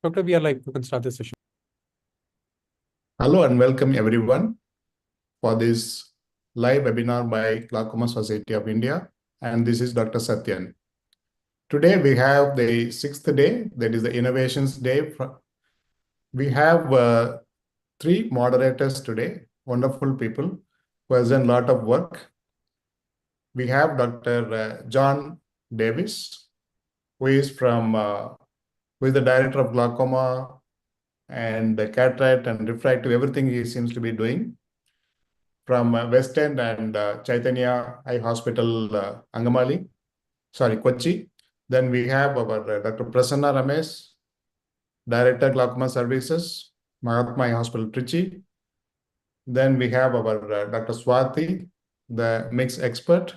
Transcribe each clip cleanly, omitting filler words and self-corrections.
Doctor, we are live. You can start the session. Hello and welcome everyone for this live webinar by Glaucoma Society of India. And this is Dr. Satyan. Today we have the 6th day, that is the Innovations Day. We have 3 moderators today, wonderful people who has done a lot of work. We have Dr. John Davis, who is the director of glaucoma and cataract and refractive, everything he seems to be doing from West End and Chaitanya Eye Hospital, Kochi. Then we have our Dr. Prasanna Ramesh, Director Glaucoma Services, Mahatma Eye Hospital, Trichy. Then we have our Dr. Swati, the mix expert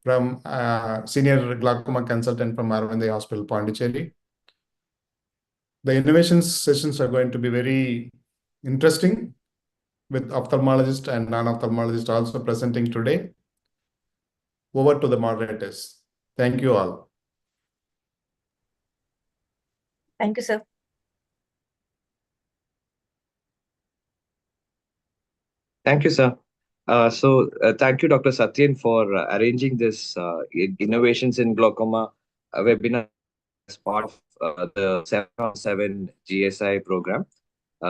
from Senior Glaucoma Consultant from Aravind Eye Hospital, Pondicherry. The innovations sessions are going to be very interesting, with ophthalmologist and non-ophthalmologist also presenting today. Over to the moderators. Thank you all. Thank you, sir. Thank you, sir. Thank you, Dr. Satyan, for arranging this Innovations in Glaucoma webinar as part of the 7-on-7 GSI program.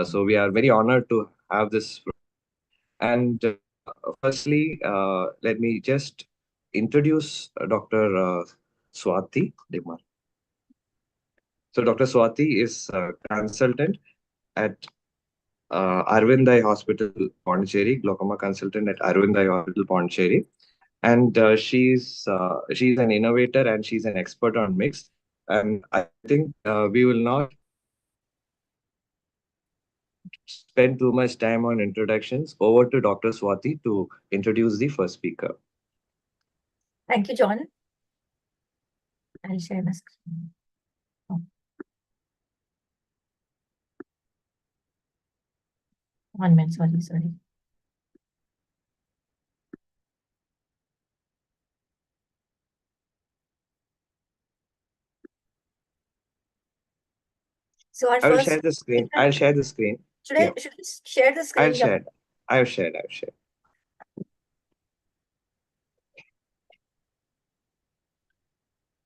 So we are very honored to have this. And firstly, let me just introduce Dr. Swati Dimar. So Dr. Swati is a consultant at Aravind Eye Hospital, Pondicherry, glaucoma consultant at Aravind Eye Hospital, Pondicherry. And she's an innovator and she's an expert on mix. And I think we will not spend too much time on introductions. Over to Dr. Swati to introduce the first speaker. Thank you, John. I'll share my screen. Oh. 1 minute, sorry. So our I'll share the screen. I'll share the screen. Should I share the screen? I've shared.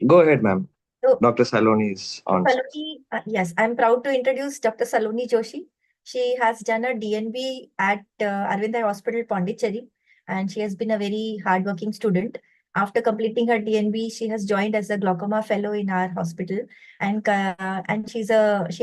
Go ahead, ma'am. So, Dr. Saloni is on. Yes, I'm proud to introduce Dr. Saloni Joshi. She has done a DNB at Aravind Eye Hospital, Pondicherry, and she has been a very hardworking student. After completing her DNB, she has joined as a glaucoma fellow in our hospital, and she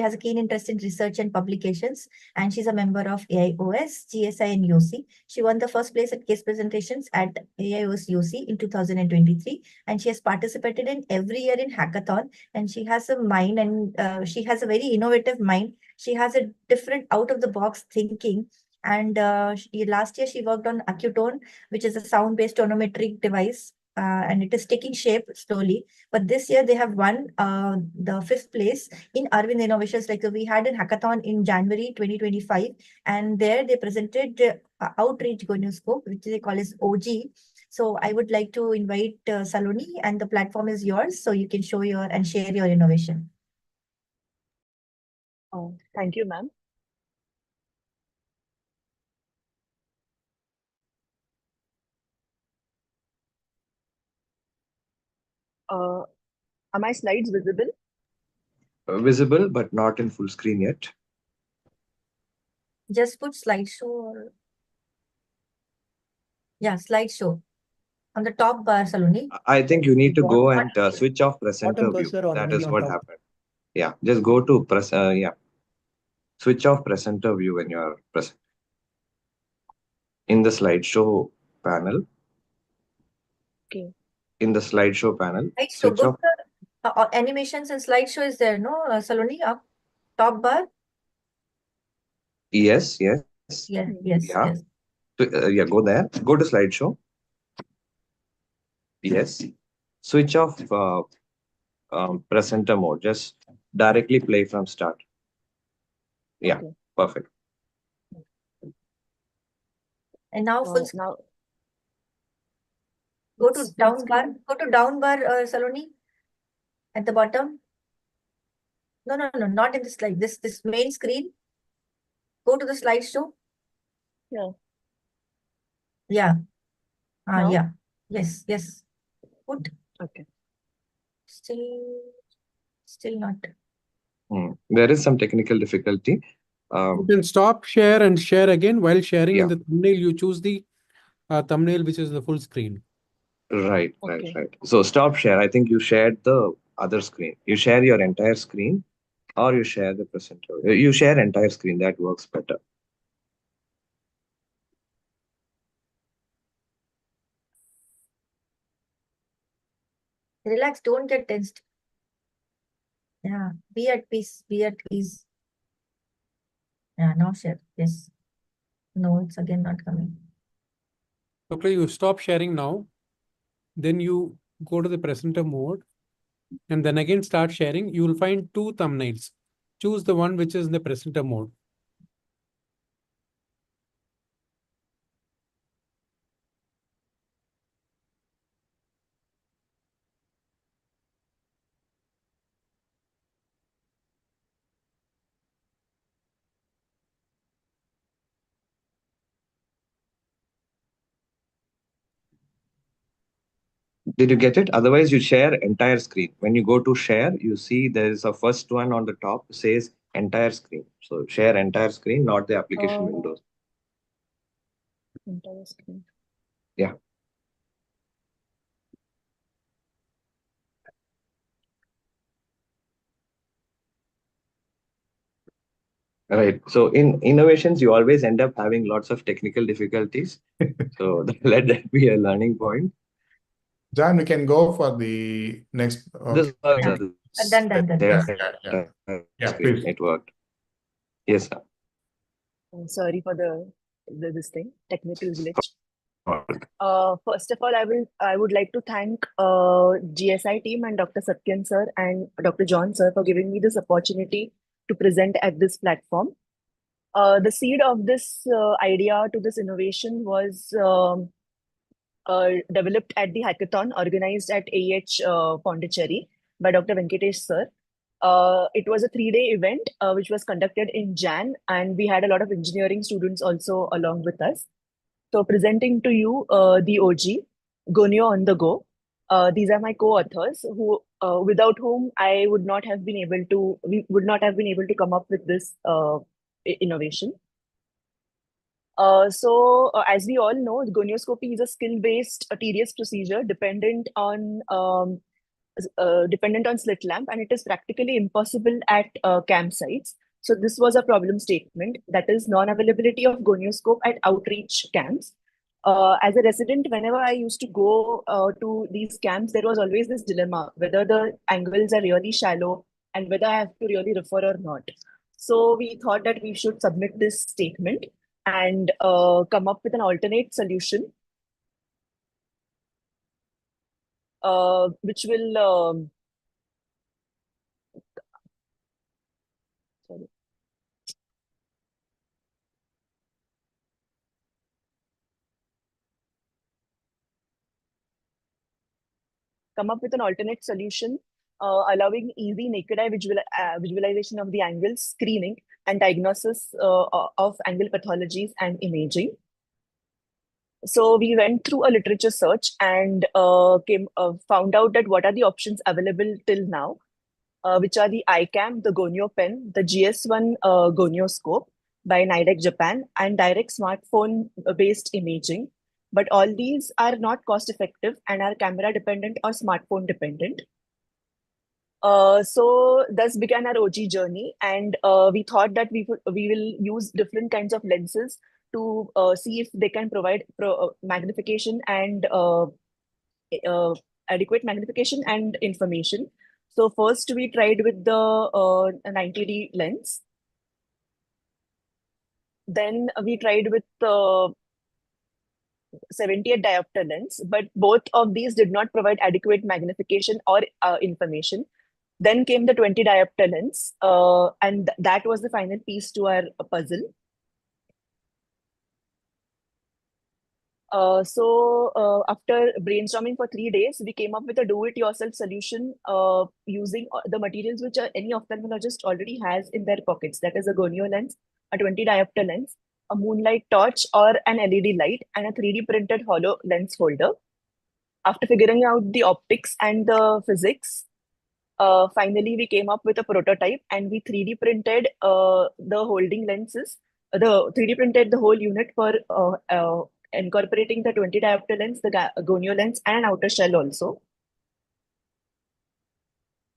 has a keen interest in research and publications, and she's a member of AIOS, GSI, and UC. She won the first place at case presentations at AIOS UC in 2023, and she has participated in every year in hackathon. And she has a mind, and she has a very innovative mind. She has a different out-of-the-box thinking. And last year she worked on Accutone, which is a sound-based tonometric device, and it is taking shape slowly. But this year they have won the 5th place in Aravind Innovations. Like we had a hackathon in January 2025, and there they presented outreach gonioscope, which they call as OG. So I would like to invite Saloni, and the platform is yours, so you can show and share your innovation. Oh, thank you, ma'am. Are my slides visible? Visible, but not in full screen yet. Just put slideshow. Yeah, slideshow. On the top bar, Saloni. I think you need to go and switch off presenter view. That is what happened. Yeah, just go to switch off presenter view when you are present. In the slideshow panel. Okay. In the slideshow panel. Switch off. Animations and slideshow is there, no, Saloni? Up top bar. Yes. Yeah. So, go there. Go to slideshow. Yes. Switch off presenter mode. Just directly play from start. Yeah. Okay. Perfect. And now full. Now go to down bar. Go to down bar, Saloni. At the bottom. No, not in the slide. This main screen. Go to the slideshow. Yeah. Yeah. Now? Yeah. Yes. Put. Okay. Still not. There is some technical difficulty. You can stop share and share again. While sharing in Yeah. the thumbnail, you choose the thumbnail which is the full screen. Right. Okay. So stop share. I think you shared the other screen. You share your entire screen, or you share the presenter. You share entire screen. That works better. Relax. Don't get tensed. Yeah. Be at peace. Yeah. Now share. Yes. No, it's again not coming. Okay, you stop sharing now. Then you go to the presenter mode and then again start sharing. You will find two thumbnails. Choose the one which is in the presenter mode. Did you get it? Otherwise, you share entire screen. When you go to share, you see there is a first one on the top says entire screen. So share entire screen, not the application windows. Entire screen. Yeah. Right. So in innovations, you always end up having lots of technical difficulties. So let that be a learning point. John, we can go for the next. This Okay. Done. Yes. Yeah, screen. please. It worked. Yes, sir. Sorry for this thing, technical glitch. Alright. First of all, I would like to thank GSI team and Dr. Satyan sir and Dr. John sir for giving me this opportunity to present at this platform. The seed of this idea to this innovation was developed at the hackathon organized at AH Pondicherry by Dr. Venkatesh sir. It was a 3-day event which was conducted in Jan, and we had a lot of engineering students also along with us. So presenting to you the OG, Gonyo on the Go. These are my co-authors who, without whom we would not have been able to come up with this innovation. As we all know, gonioscopy is a skill-based, tedious procedure dependent on slit lamp, and it is practically impossible at campsites. So this was a problem statement, that is non-availability of gonioscope at outreach camps. As a resident, whenever I used to go to these camps, there was always this dilemma whether the angles are really shallow and whether I have to really refer or not. So we thought that we should submit this statement and come up with an alternate solution, which will sorry. Come up with an alternate solution allowing easy naked eye visualization of the angles, screening, and diagnosis of angle pathologies and imaging. So we went through a literature search and found out that what are the options available till now, which are the iCam, the Gonyo Pen, the GS1 Gonioscope by Nidec Japan, and direct smartphone-based imaging. But all these are not cost-effective and are camera-dependent or smartphone-dependent. So thus began our OG journey, and we thought that we will use different kinds of lenses to see if they can provide magnification and adequate magnification and information. So first we tried with the 90D lens. Then we tried with the 78 diopter lens, but both of these did not provide adequate magnification or information. Then came the 20 diopter lens, and that was the final piece to our puzzle. After brainstorming for 3 days, we came up with a do-it-yourself solution using the materials which any ophthalmologist already has in their pockets. That is a gonio lens, a 20 diopter lens, a moonlight torch or an LED light, and a 3D printed hollow lens holder. After figuring out the optics and the physics, finally we came up with a prototype and we 3D printed the holding lenses. The 3D printed the whole unit for incorporating the 20 diopter lens, the gonio lens, and an outer shell also.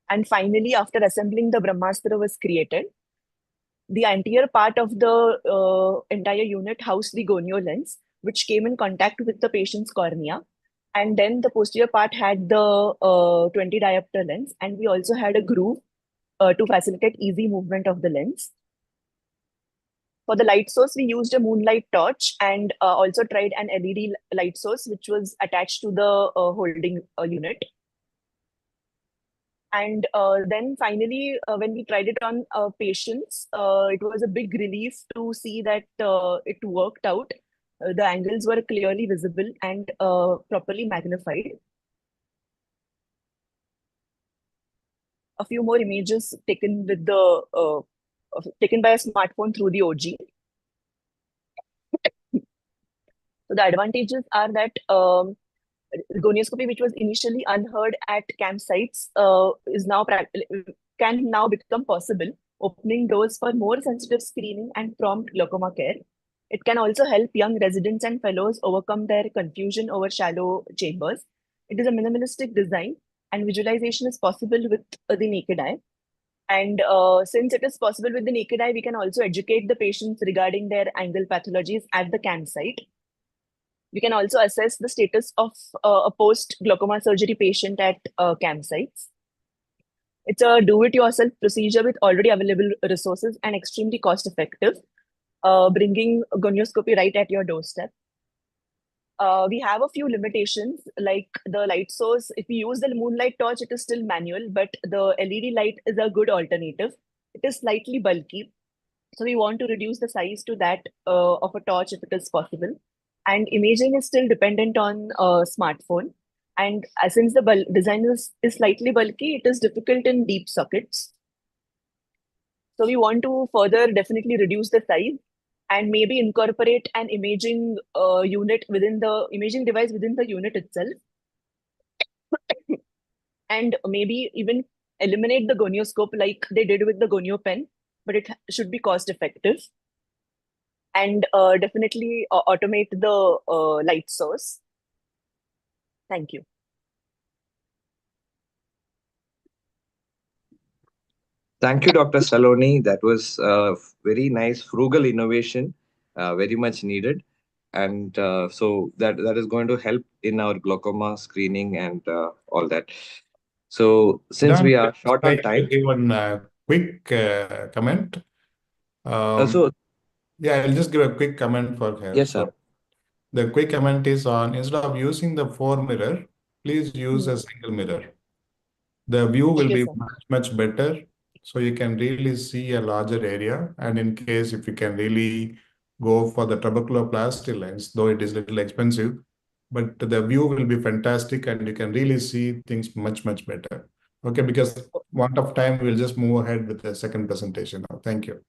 And finally, after assembling, the Brahmastra was created. The anterior part of the entire unit housed the gonio lens, which came in contact with the patient's cornea. And then the posterior part had the 20 diopter lens, and we also had a groove to facilitate easy movement of the lens. For the light source, we used a moonlight torch and also tried an LED light source, which was attached to the holding unit. And then finally, when we tried it on patients, it was a big relief to see that it worked out. The angles were clearly visible and properly magnified. A few more images taken with the taken by a smartphone through the OG. So the advantages are that gonioscopy, which was initially unheard at campsites, can now become possible, opening doors for more sensitive screening and prompt glaucoma care. It can also help young residents and fellows overcome their confusion over shallow chambers. It is a minimalistic design, and visualization is possible with the naked eye. And since it is possible with the naked eye, we can also educate the patients regarding their angle pathologies at the campsite. We can also assess the status of a post-glaucoma surgery patient at campsites. It's a do-it-yourself procedure with already available resources and extremely cost-effective, bringing gonioscopy right at your doorstep. We have a few limitations, like the light source. If we use the moonlight torch, it is still manual, but the LED light is a good alternative. It is slightly bulky, so we want to reduce the size to that of a torch if it is possible. And imaging is still dependent on a smartphone. And since the design is slightly bulky, it is difficult in deep sockets. So we want to further definitely reduce the size and maybe incorporate an imaging unit within the imaging device within the unit itself. And maybe even eliminate the gonioscope like they did with the gonio pen, but it should be cost effective. And definitely automate the light source. Thank you. Thank you, Dr. Saloni. That was a very nice, frugal innovation, very much needed. And so that is going to help in our glaucoma screening and all that. So since we are short on time, give one quick comment. Yeah, I'll just give a quick comment for her. Yes, sir. The quick comment is on, instead of using the 4-mirror, please use a single mirror. The view will be much better, so you can really see a larger area. And in case if you can really go for the trabeculoplasty lens, though it is a little expensive, but the view will be fantastic and you can really see things much better. Okay, because want of time, we'll just move ahead with the second presentation now. Thank you.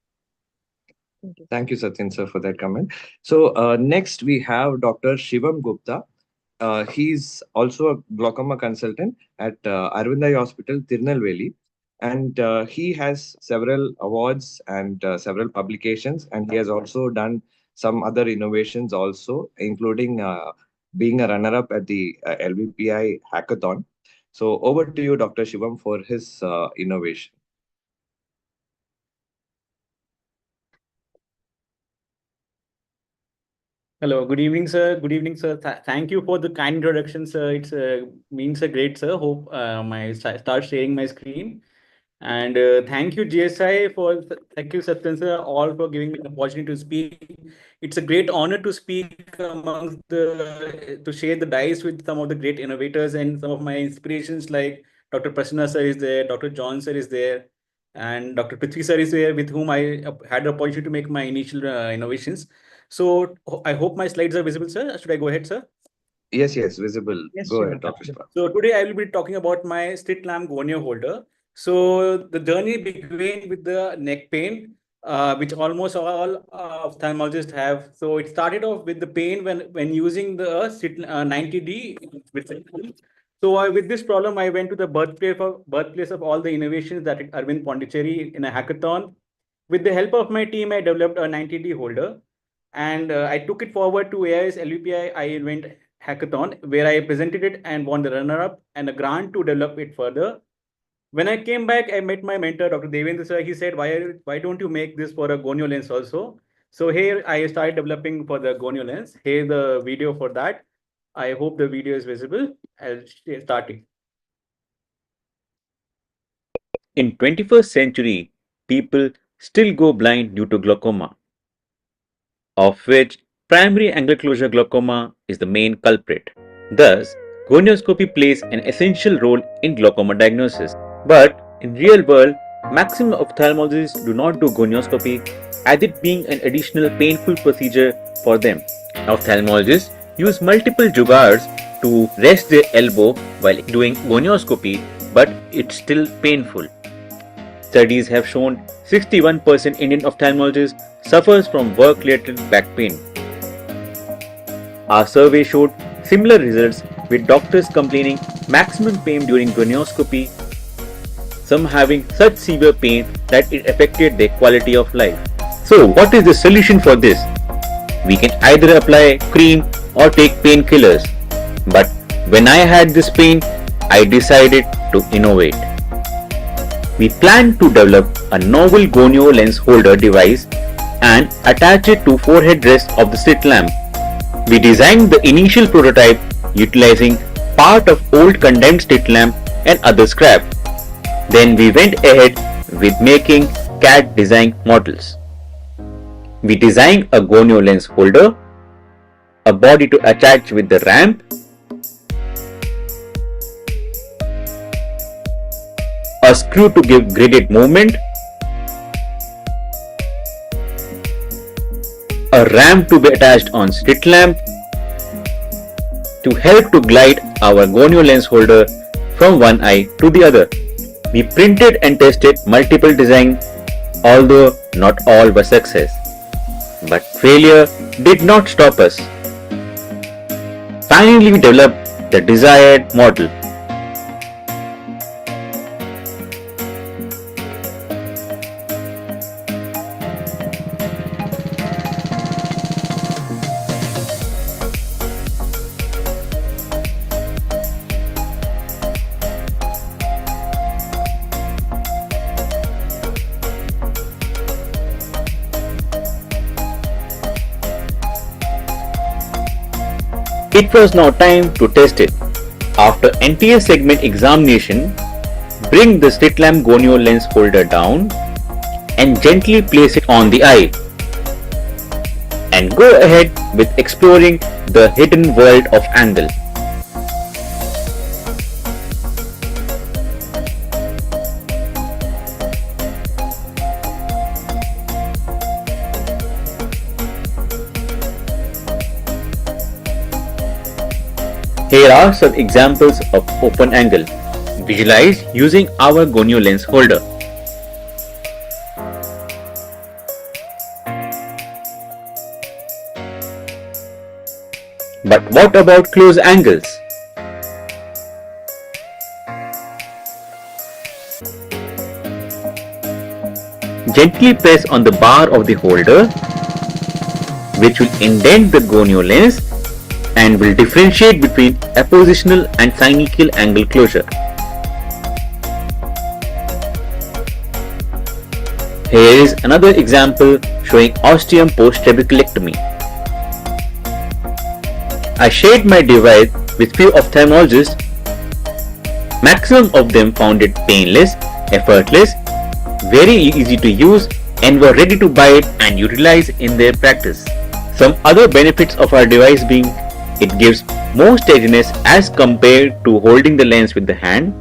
Thank you, Satyan sir, for that comment. So next we have Dr. Shivam Gupta. He's also a glaucoma consultant at Arvind Eye Hospital, Tirunelveli. And he has several awards and several publications. And he has also done some other innovations also, including being a runner-up at the LVPI hackathon. So over to you, Dr. Shivam, for his innovation. Hello, good evening, sir. Good evening, sir. Thank you for the kind introduction, sir. It means a great, sir. Hope I start sharing my screen. And thank you, GSI, thank you, Satyan, sir, all for giving me the opportunity to speak. It's a great honor to speak to share the dice with some of the great innovators and some of my inspirations, like Dr. Prasanna sir is there, Dr. John sir is there, and Dr. Prithvi sir is there, with whom I had the opportunity to make my initial innovations. So I hope my slides are visible, sir. Should I go ahead, sir? Yes, visible. Yes, Go sure. ahead, Dr. Shah. So today I will be talking about my slit lamp gonio holder. So the journey began with the neck pain, which almost all ophthalmologists have. So it started off with the pain when using the 90D with. So with this problem, I went to the birthplace of all the innovations that Arvind Pondicherry in a hackathon. With the help of my team, I developed a 90D holder, and I took it forward to AIS LVPI Invent hackathon, where I presented it and won the runner-up and a grant to develop it further. When I came back, I met my mentor, Dr. Devendra sir. He said, why don't you make this for a gonio lens also? So here I started developing for the gonio lens. Here's the video for that. I hope the video is visible. I'll start it. In 21st century, people still go blind due to glaucoma, of which primary angle closure glaucoma is the main culprit. Thus, gonioscopy plays an essential role in glaucoma diagnosis. But in real world, maximum ophthalmologists do not do gonioscopy, as it being an additional painful procedure for them. Ophthalmologists use multiple jugaads to rest their elbow while doing gonioscopy, but it's still painful. Studies have shown 61% Indian ophthalmologists suffers from work-related back pain. Our survey showed similar results, with doctors complaining maximum pain during gonioscopy, some having such severe pain that it affected their quality of life. So what is the solution for this? We can either apply cream or take painkillers. But when I had this pain, I decided to innovate. We plan to develop a novel gonio lens holder device and attach it to forehead rest of the slit lamp. We designed the initial prototype utilizing part of old condemned slit lamp and other scrap. Then we went ahead with making CAD design models. We designed a gonio lens holder, a body to attach with the ramp, a screw to give graded movement, a ramp to be attached on slit lamp to help to glide our gonio lens holder from one eye to the other. We printed and tested multiple designs, although not all were success. But failure did not stop us. Finally, we developed the desired model. It was now time to test it. After NTA segment examination, bring the slit lamp gonio lens holder down and gently place it on the eye. And go ahead with exploring the hidden world of angle. Here are some examples of open angle, visualized using our gonio lens holder. But what about close angles? Gently press on the bar of the holder, which will indent the gonio lens and will differentiate between appositional and synechial angle closure. Here is another example showing ostium post-trabeculectomy. I shared my device with few ophthalmologists. Maximum of them found it painless, effortless, very easy to use, and were ready to buy it and utilize in their practice. Some other benefits of our device being it gives more steadiness as compared to holding the lens with the hand,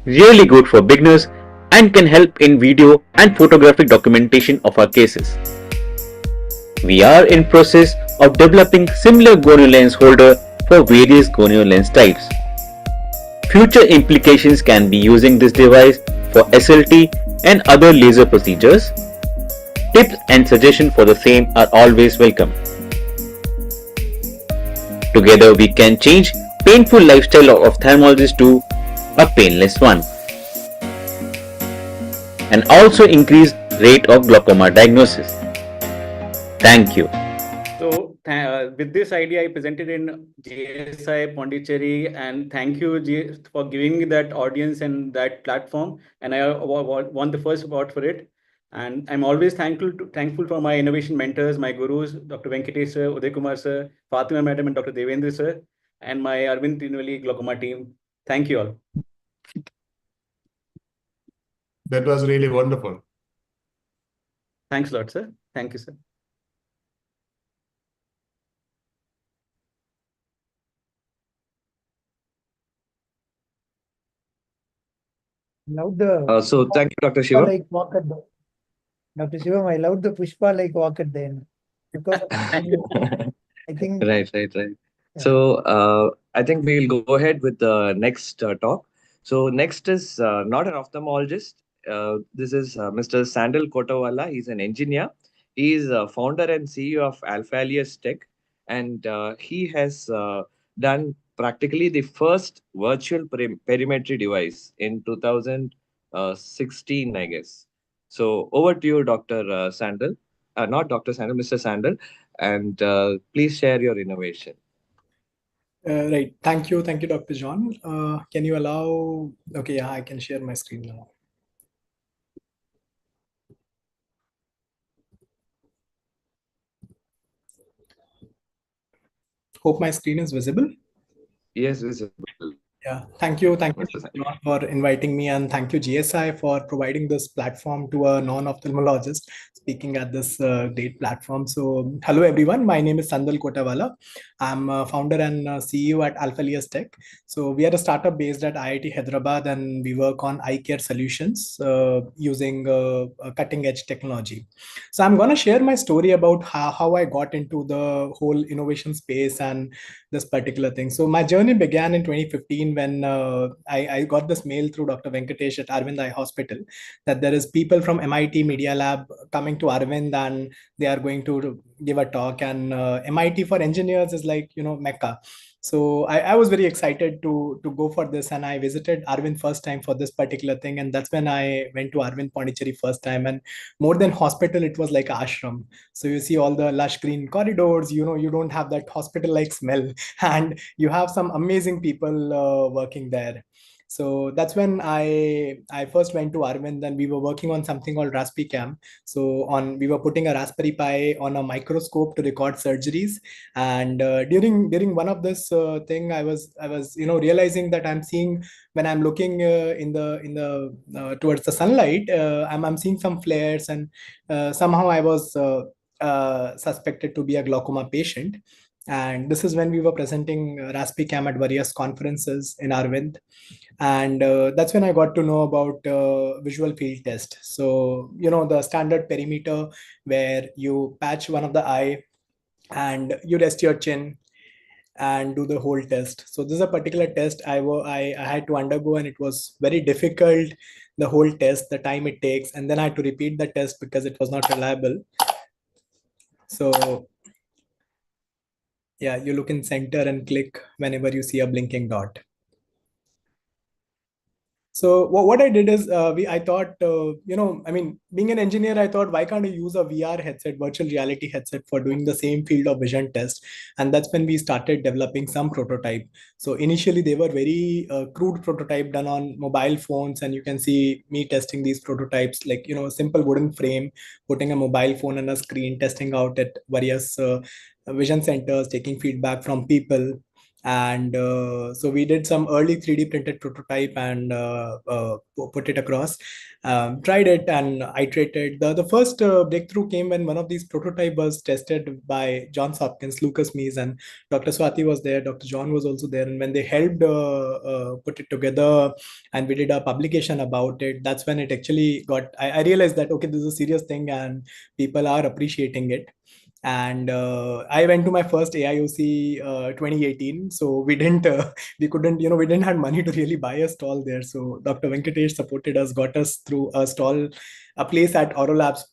really good for beginners, and can help in video and photographic documentation of our cases. We are in process of developing similar gonio lens holder for various gonio lens types. Future implications can be using this device for SLT and other laser procedures. Tips and suggestions for the same are always welcome. Together we can change painful lifestyle of ophthalmologists to a painless one, and also increase rate of glaucoma diagnosis. Thank you. So with this idea, I presented in GSI Pondicherry, and thank you for giving me that audience and that platform. And I won the first award for it. And I'm always thankful for my innovation mentors, my gurus, Dr. Venkatesh sir, Uday Kumar sir, Fatima madam, and Dr. Devendra sir, and my Arvind Tinwali glaucoma team. Thank you all. That was really wonderful. Thanks a lot, sir. Thank you, sir. Loved the So thank you, Dr. Pushpa Shiva. like walk at the Dr. Shivam, I loved the Pushpa like walk at the end. Because I think Right. Yeah. So I think we'll go ahead with the next talk. So next is not an ophthalmologist. This is Mr. Sandal Kotawala. He's an engineer. He is founder and CEO of Alphalius Tech, and he has done practically the first virtual perimetry device in 2016, I guess. So over to you, Dr. Sandal. Not Dr. Sandal, Mr. Sandal, and please share your innovation. Right. Thank you, Dr. John. Can you allow? Okay, yeah, I can share my screen now. Hope my screen is visible. Yes, visible. Yeah, thank you, Mr. Dr. John, for inviting me, and thank you, GSI, for providing this platform to a non-ophthalmologist speaking at this great platform. So, hello everyone. My name is Sandal Kotawala. I'm a founder and CEO at Alphalius Tech. So, we are a startup based at IIT Hyderabad, and we work on eye care solutions using cutting-edge technology. So, I'm going to share my story about how I got into the whole innovation space and this particular thing. So my journey began in 2015 when I got this mail through Dr. Venkatesh at Arvind Eye Hospital that there is people from MIT Media Lab coming to Arvind and they are going to give a talk. And MIT for engineers is like, Mecca. So I was very excited to go for this, and I visited Arvind first time for this particular thing, and that's when I went to Arvind Pondicherry first time. And more than hospital, it was like ashram. So you see all the lush green corridors, you don't have that hospital like smell, and you have some amazing people working there. So that's when I first went to Arvind, and we were working on something called Raspicam. So we were putting a Raspberry Pi on a microscope to record surgeries. And during one of this thing, I was realizing that I'm seeing, when I'm looking in the towards the sunlight, I'm seeing some flares, and somehow I was suspected to be a glaucoma patient. And this is when we were presenting Raspicam at various conferences in Arvind. And that's when I got to know about visual field test. So, the standard perimeter where you patch one of the eye and you rest your chin and do the whole test. So this is a particular test I had to undergo, and it was very difficult, the whole test, the time it takes. And then I had to repeat the test because it was not reliable. So yeah, you look in center and click whenever you see a blinking dot. So what I did is I thought, being an engineer, I thought, why can't I use a VR headset, virtual reality headset, for doing the same field of vision test? And that's when we started developing some prototype. So initially they were very crude prototype done on mobile phones. And you can see me testing these prototypes, like, simple wooden frame, putting a mobile phone and a screen, testing out at various vision centers, taking feedback from people. And so we did some early 3D printed prototype and put it across, tried it and iterated. The first breakthrough came when one of these prototype was tested by Johns Hopkins, Lucas Mees, and Dr. Swati was there, Dr. John was also there. And when they helped put it together and we did a publication about it, that's when it actually I realized that, okay, this is a serious thing and people are appreciating it. And I went to my first AIOC 2018. So we didn't, we couldn't, we didn't have money to really buy a stall there. So Dr. Venkatesh supported us, got us through a stall, a place at Aurolabs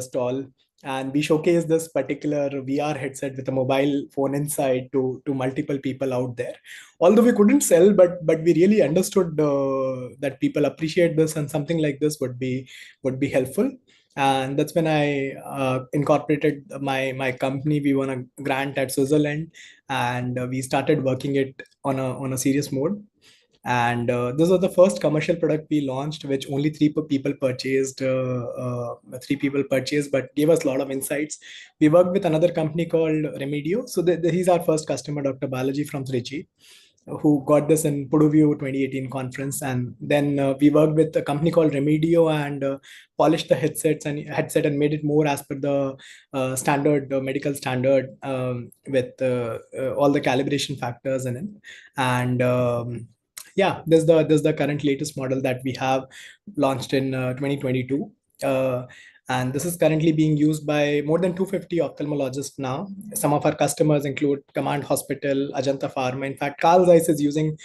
stall. And we showcased this particular VR headset with a mobile phone inside to multiple people out there. Although we couldn't sell, but we really understood that people appreciate this, and something like this would be helpful. And that's when I incorporated my company. We won a grant at Switzerland, and we started working it on a serious mode. And this was the first commercial product we launched, which only people purchased. Three people purchased, but gave us a lot of insights. We worked with another company called Remedio. So he's our first customer, Dr. Balaji from Trichy, who got this in Puduview 2018 conference. And then we worked with a company called Remedio and polished the headset and made it more as per the standard medical standard, with all the calibration factors in it. And yeah, there's the current latest model that we have launched in 2022. And this is currently being used by more than 250 ophthalmologists now. Some of our customers include Command Hospital, Ajanta Pharma. In fact, Carl Zeiss is using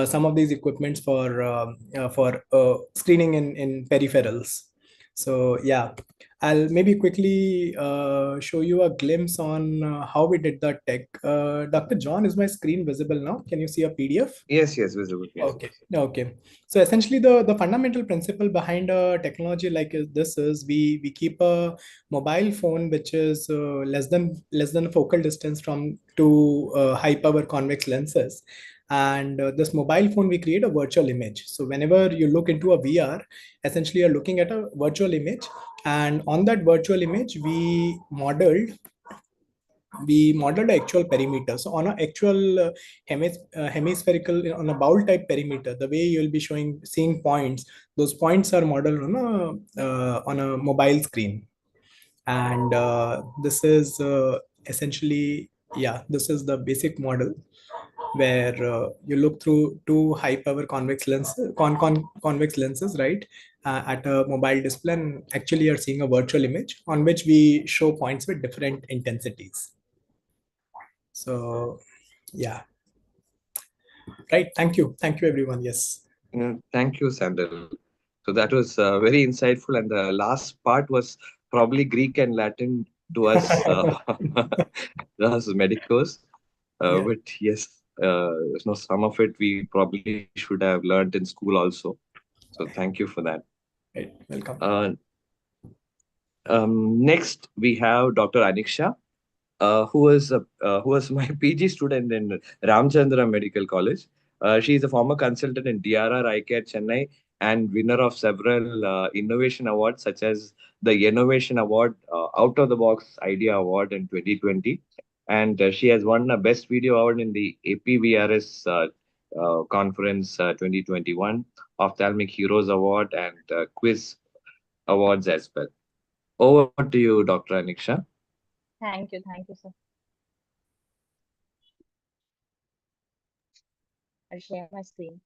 some of these equipments for screening in peripherals. So yeah, I'll maybe quickly show you a glimpse on how we did the tech. Dr. John, is my screen visible now? Can you see a PDF? Yes, visible. Yes. Okay. So essentially, the fundamental principle behind a technology like this is we keep a mobile phone which is less than a focal distance from two high power convex lenses. And this mobile phone, we create a virtual image. So whenever you look into a VR, essentially you're looking at a virtual image. And on that virtual image, we modeled actual perimeter. So on an actual hemispherical, on a bowl type perimeter, the way you'll be seeing points, those points are modeled on a mobile screen. And this is essentially, this is the basic model, where you look through two high power convex lenses, right, at a mobile display, and actually you're seeing a virtual image on which we show points with different intensities. So yeah, right. Thank you everyone. Yes. Thank you, Sandal. So that was very insightful, and the last part was probably Greek and Latin to us, us medicos. But yes, some of it we probably should have learned in school also. So thank you for that. Right. Welcome. Next, we have Dr. Aniksha, who was my PG student in Ramchandra Medical College. She is a former consultant in DRR Eye Care Chennai and winner of several innovation awards, such as the Innovation Award, Out of the Box Idea Award in 2020. And she has won a Best Video Award in the APVRS Conference 2021, Ophthalmic Heroes Award, and Quiz Awards as well. Over to you, Dr. Aniksha. Thank you, sir. I'll share my screen.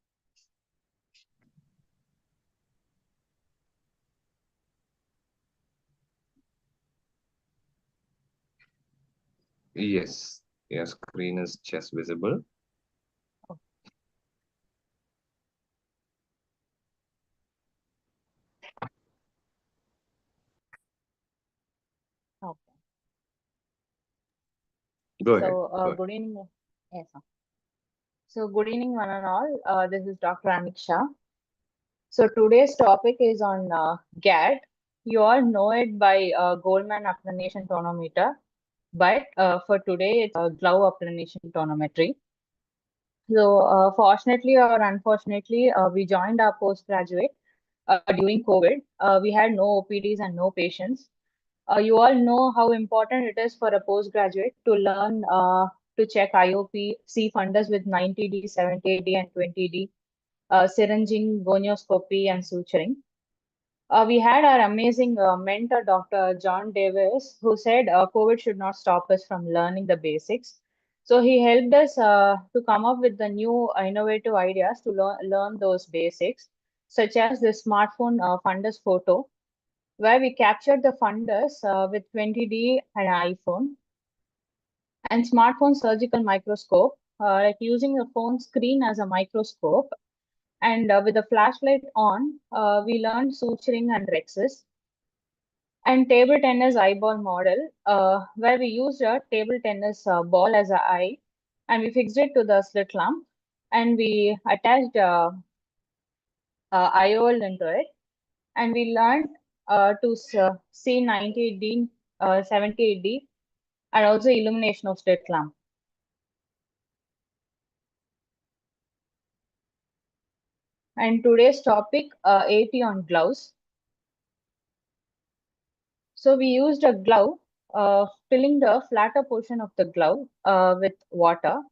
Yes, your screen is just visible. Okay. Go ahead. So, good evening. Yes, sir. So, good evening, one and all. This is Dr. Aniksha. So, today's topic is on GAD. You all know it by Goldman Applanation Tonometer, but for today, it's Glau Applanation Tonometry. So, fortunately or unfortunately, we joined our postgraduate during COVID. We had no OPDs and no patients. You all know how important it is for a postgraduate to learn to check IOP, see fundus with 90D, 70D, and 20D, syringing, gonioscopy, and suturing. We had our amazing mentor, Dr. John Davis, who said COVID should not stop us from learning the basics. So he helped us to come up with the new innovative ideas to learn those basics, such as the smartphone fundus photo, where we captured the fundus with 20D and iPhone. and smartphone surgical microscope, like using the phone screen as a microscope. And with the flashlight on, we learned suturing and rexes. And table tennis eyeball model, where we used a table tennis ball as an eye, and we fixed it to the slit lamp, and we attached IOL into it, and we learned to see 98D, 78D, and also illumination of slit lamp. And today's topic, AT on gloves. So we used a glove, filling the flatter portion of the glove with water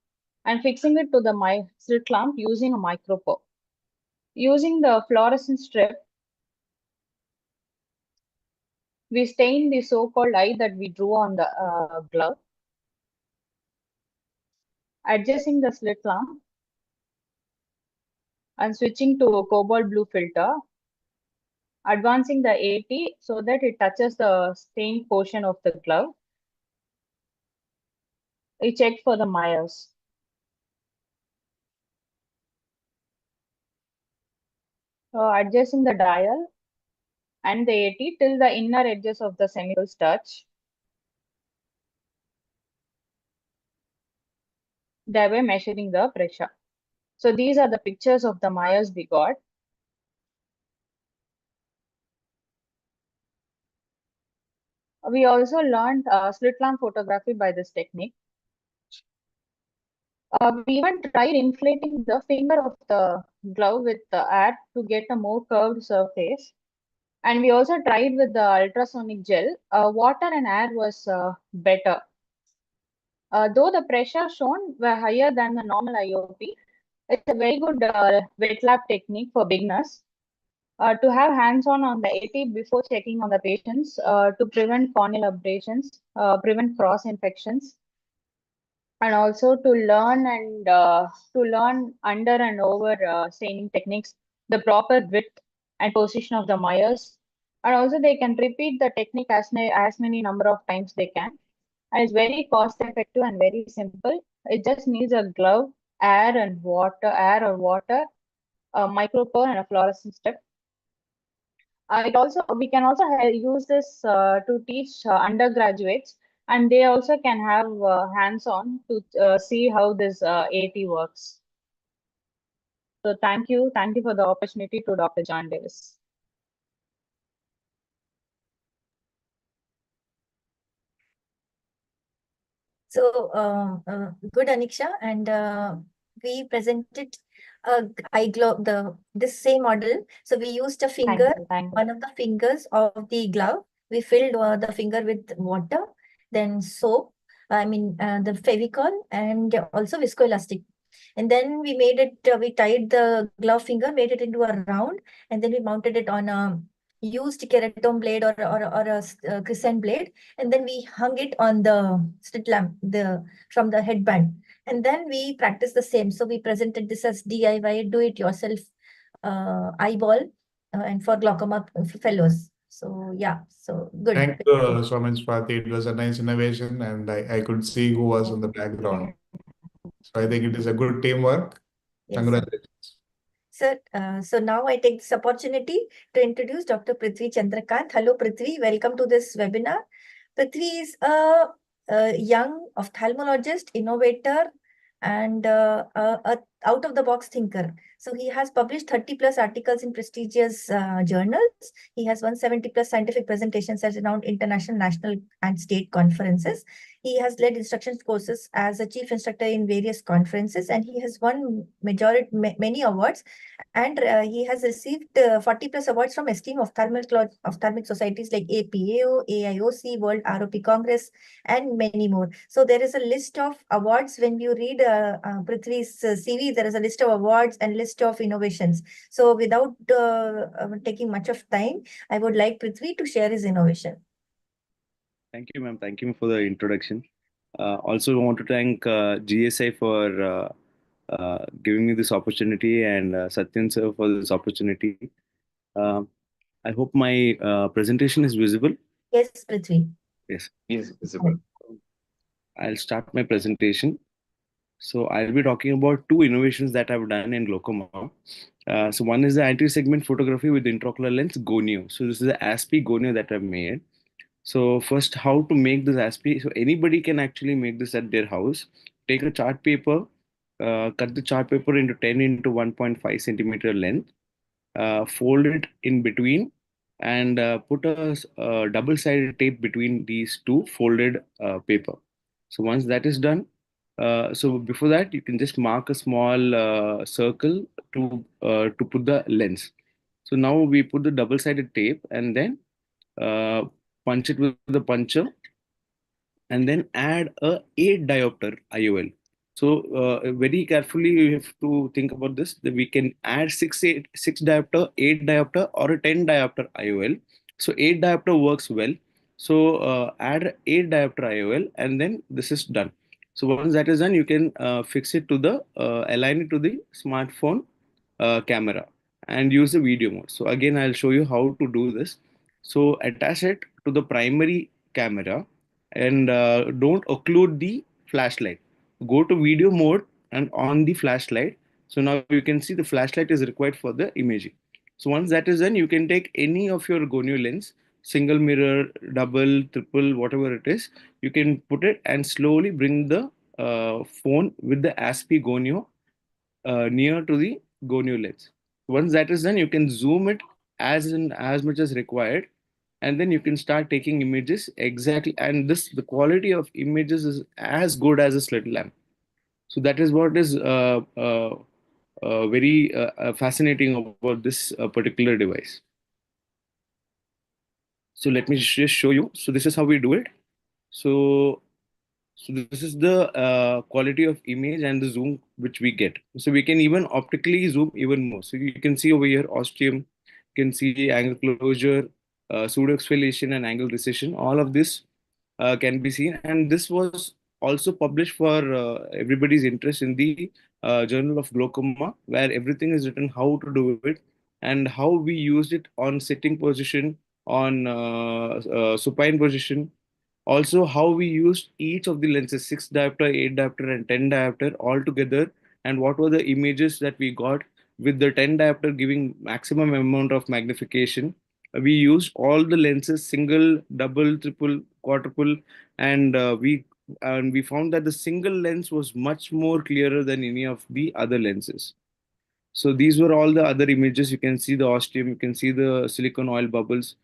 and fixing it to the slit lamp using a microprobe. Using the fluorescent strip, we stained the so-called eye that we drew on the glove, adjusting the slit lamp and switching to a cobalt blue filter, advancing the AT so that it touches the stained portion of the glove. We checked for the Myers. Adjusting the dial and the AT till the inner edges of the semicircles touch. Thereby measuring the pressure. So these are the pictures of the Myers we got. We also learned slit lamp photography by this technique. We even tried inflating the finger of the glove with the air to get a more curved surface. And we also tried with the ultrasonic gel. Water and air was better. Though the pressure shown were higher than the normal IOP, it's a very good wet lab technique for beginners. To have hands-on on the AT before checking on the patients to prevent corneal abrasions, prevent cross infections, and also to learn under and over staining techniques, the proper width and position of the Myers, and also they can repeat the technique as many number of times they can. And it's very cost effective and very simple. It just needs a glove, air or water, a micropore and a fluorescent strip. We can also use this to teach undergraduates, and they also can have hands-on to see how this AT works. So thank you for the opportunity to Dr. John Davis. So good, Aniksha, and we presented this same model. So we used a finger, one of the fingers of the glove. We filled the finger with water, then soap, the Fevicol, and also viscoelastic. And then we made it, we tied the glove finger, made it into a round, and then we mounted it on a used keratome blade or a crescent blade, and then we hung it on the slit lamp from the headband, and then we practiced the same. So we presented this as DIY, do it yourself eyeball, and for glaucoma fellows. So yeah, so good. Thank you so much, Swati. It was a nice innovation, and I could see who was in the background. So I think it is a good teamwork. Yes. Congratulations. Sir, so now I take this opportunity to introduce Dr. Prithvi Chandrakant. Hello, Prithvi. Welcome to this webinar. Prithvi is a young ophthalmologist, innovator, and a out-of-the-box thinker. So he has published 30 plus articles in prestigious journals. He has 170 plus scientific presentations at renowned international, national, and state conferences. He has led instruction courses as a chief instructor in various conferences, and he has won many awards. And he has received 40 plus awards from esteemed ophthalmic societies like APAO, AIOC, World ROP Congress, and many more. So there is a list of awards. When you read Prithvi's CV, there is a list of awards and list of innovations. So without taking much of time, I would like Prithvi to share his innovation. Thank you, ma'am. Thank you for the introduction. Also, I want to thank GSI for giving me this opportunity, and Satyan sir for this opportunity. I hope my presentation is visible. Yes, Prithvi. Yes. Is visible. I'll start my presentation. So I'll be talking about two innovations that I've done in glaucoma. So one is the anti-segment photography with intraocular lens gonio. So this is the ASPE gonio that I've made. So first, how to make this ASPE? So anybody can actually make this at their house. Take a chart paper, cut the chart paper into 10 into 1.5 centimeter length, fold it in between, and put a double-sided tape between these two folded paper. So once that is done, so before that, you can just mark a small circle to put the lens. So now we put the double-sided tape and then uh, punch it with the puncher, and then add a 8 diopter IOL. So very carefully you have to think about this, that we can add 6 diopter, 8 diopter, or a 10 diopter IOL. So 8 diopter works well. So add 8 diopter IOL, and then this is done. So once that is done, you can fix it to the align it to the smartphone camera and use the video mode. So again, I'll show you how to do this. So attach it to the primary camera and don't occlude the flashlight. Go to video mode and on the flashlight. So now you can see the flashlight is required for the imaging. So once that is done, you can take any of your gonio lens, single mirror, double, triple, whatever it is. You can put it and slowly bring the phone with the ASPE gonio near to the gonio lens. Once that is done, you can zoom it as much as required, and then you can start taking images exactly. And the quality of images is as good as a slit lamp. So that is what is very fascinating about this particular device. So let me just show you. So this is how we do it. So this is the quality of image and the zoom which we get. So we can even optically zoom even more. So you can see over here ostium, you can see angle closure, pseudo exfoliation, and angle recession. All of this can be seen, and this was also published for everybody's interest in the Journal of Glaucoma, where everything is written how to do it and how we used it on sitting position, on supine position, also how we used each of the lenses, 6 diopter, 8 diopter, and 10 diopter all together, and what were the images that we got with the 10 diopter giving maximum amount of magnification. We used all the lenses, single, double, triple, quadruple, and we found that the single lens was much more clearer than any of the other lenses. So these were all the other images. You can see the ostium, you can see the silicone oil bubbles.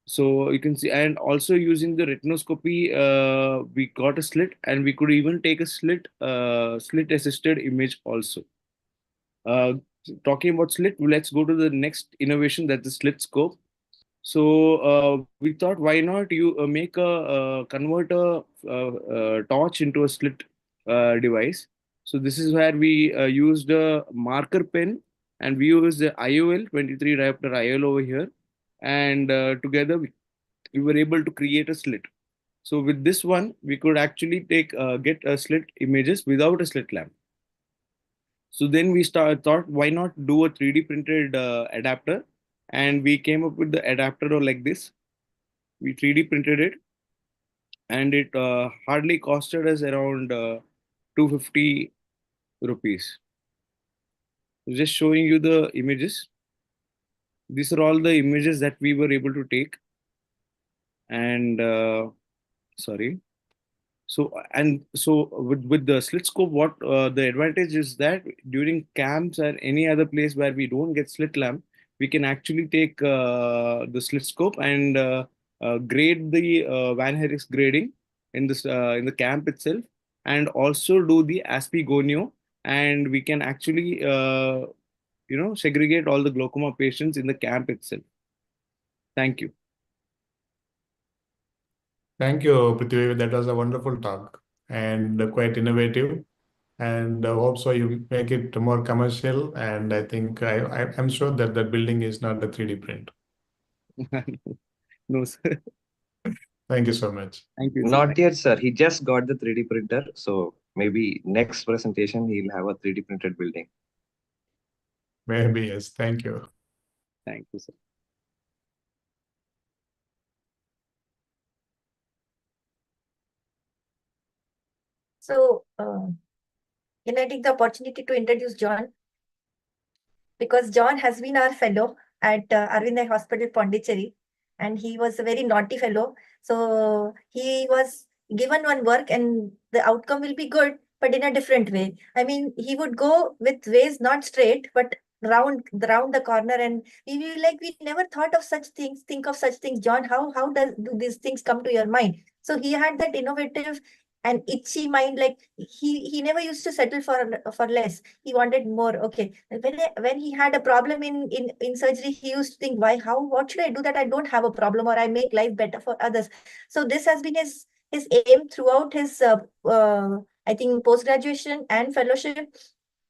So you can see, and also using the retinoscopy, we got a slit, and we could even take a slit assisted image also. Uh, Talking about slit, let's go to the next innovation, that's the slit scope. So we thought, why not you make a convert a torch into a slit device. So this is where we used a marker pen, and we used the IOL 23 diopter IOL over here, and together we were able to create a slit. So with this one, we could actually get a slit images without a slit lamp. So then we thought, why not do a 3D printed adapter? And we came up with the adapter like this. We 3D printed it, and it hardly costed us around 250 rupees. Just showing you the images. These are all the images that we were able to take. And sorry. So with the slit scope, what the advantage is that during camps or any other place where we don't get slit lamp, we can actually take the slit scope and grade the Van Herix grading in the camp itself, and also do the ASPE gonio, and we can actually segregate all the glaucoma patients in the camp itself. Thank you. Thank you, Prithvi. That was a wonderful talk and quite innovative. And hope so you make it more commercial. And I think I'm sure that that building is not a 3D print. No, sir. Thank you so much. Thank you, sir. Not yet, sir. He just got the 3D printer. So maybe next presentation, he'll have a 3D printed building. Maybe, yes. Thank you. Thank you, sir. So, can I take the opportunity to introduce John? Because John has been our fellow at Arvind Eye Hospital, Pondicherry, and he was a very naughty fellow. So he was given one work, and the outcome will be good, but in a different way. I mean, he would go with ways not straight, but round the corner, and we were like, we never thought of such things. Think of such things, John. How do these things come to your mind? So he had that innovative and itchy mind. Like he never used to settle for less. He wanted more. Okay, when he had a problem in surgery, he used to think, why, how, what should I do that I don't have a problem, or I make life better for others. So this has been his aim throughout his I think post graduation and fellowship,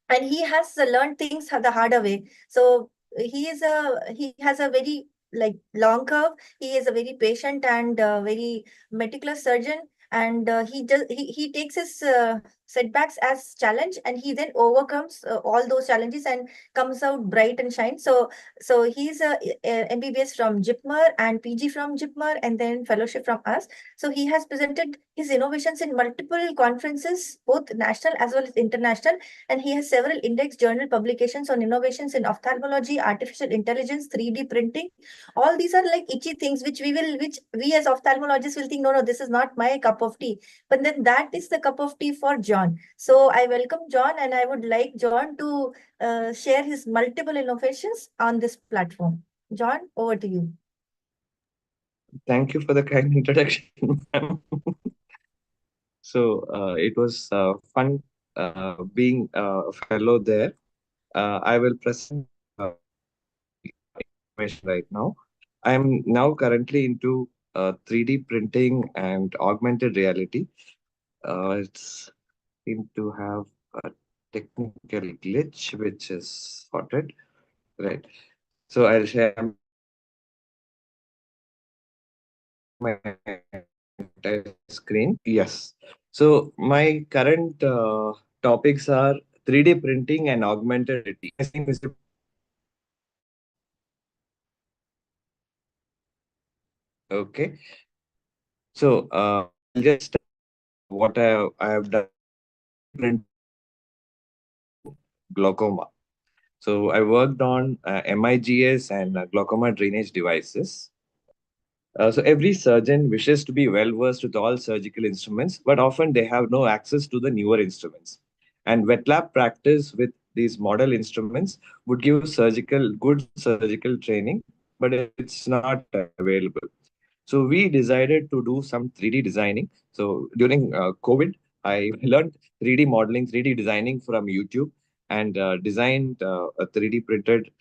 and he has learned things the harder way. So he has a very like long curve. He is a very patient and very meticulous surgeon, and he takes his setbacks as challenge, and he then overcomes all those challenges and comes out bright and shine. So he's a MBBS from JIPMER and PG from JIPMER, and then fellowship from us. So he has presented his innovations in multiple conferences, both national as well as international, and he has several index journal publications on innovations in ophthalmology, artificial intelligence, 3D printing. All these are like itchy things which we as ophthalmologists will think, no, this is not my cup of tea. But then that is the cup of tea for John. So I welcome John, and I would like John to share his multiple innovations on this platform. John, over to you. Thank you for the kind introduction, ma'am. So it was fun being a fellow there. I will present information right now. I am now currently into 3D printing and augmented reality. It's seemed to have a technical glitch which is spotted. Right. So I'll share my entire screen. Yes. So my current topics are 3D printing and augmented reality. I think Mr. Okay. So I'll just what I have done print glaucoma. So I worked on MIGS and glaucoma drainage devices. So every surgeon wishes to be well versed with all surgical instruments, but often they have no access to the newer instruments. And wet lab practice with these model instruments would give good surgical training, but it's not available. So we decided to do some 3D designing. So during COVID, I learned 3D modeling, 3D designing from YouTube, and designed a 3D printed